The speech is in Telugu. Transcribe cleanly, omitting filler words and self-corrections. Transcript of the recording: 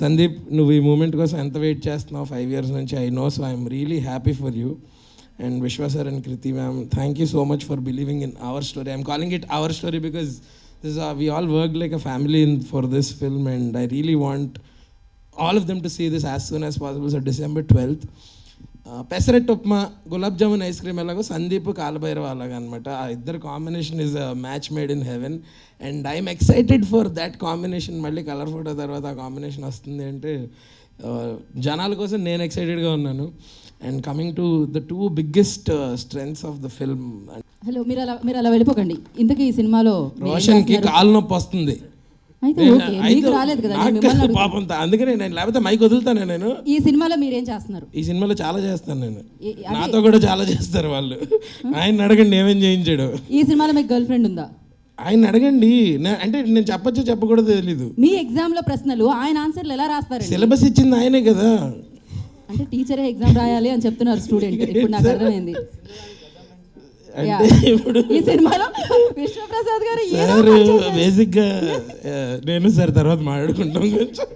సందీప్, నువ్వు ఈ మూమెంట్ కోసం ఎంత వెయిట్ చేస్తున్నావు 5 years నుంచి, I know. So I'm really happy for you. And Vishwa sir and Kriti ma'am, thank you so much for believing in our story. I'm calling it our story because we all worked like a family for this film, and I really want all of them to see this as soon as possible. So December 12th. Pesarattu upma, gulab jamun, ice cream ఎలాగో సందీప్ కాలభైరవ అలాగా అనమాట. ఆ ఇద్దరు combination is a match made in heaven. And I'm excited for that combination. మళ్ళీ కలర్ ఫోటో తర్వాత ఆ కాంబినేషన్ వస్తుంది అంటే జనాల కోసం నేను ఎక్సైటెడ్గా ఉన్నాను. And coming to the 2 biggest strengths of the film. Hello, మీరు అలా వెళ్ళిపోకండి. ఇంతకీ ఈ సినిమాలో రోషన్కి కాలు నొప్పి వస్తుంది. రాలేదు కదా పాపం, అందుకనే నేను లేకపోతే మైక్ వదులుతాను. నేను ఈ సినిమాలో మీరేం చేస్తున్నారు? ఈ సినిమాలో చాలా చేస్తాను నేను, నాతో కూడా చాలా చేస్తారు వాళ్ళు. ఆయన అడగండి ఏమేం చేయించాడు. ఈ సినిమాలో మీకు గర్ల్ ఫ్రెండ్ ఉందా? ఆయన అడగండి. అంటే నేను చెప్పొచ్చో చెప్పకూడదు తెలీదు. మీ ఎగ్జామ్ లో ప్రశ్నలు ఆయన ఆన్సర్లు ఎలా రాస్తారు? సిలబస్ ఇచ్చింది ఆయనే కదా. అంటే టీచరే ఎగ్జామ్ రాయాలి అని చెప్తున్నారు స్టూడెంట్. ఇప్పుడు నాకు అర్థమైంది. ఈ సినిమాలో విశ్వప్రసాద్ గారు బేసిక్గా నేను సార్ తర్వాత మాట్లాడుకుంటాం కొంచెం.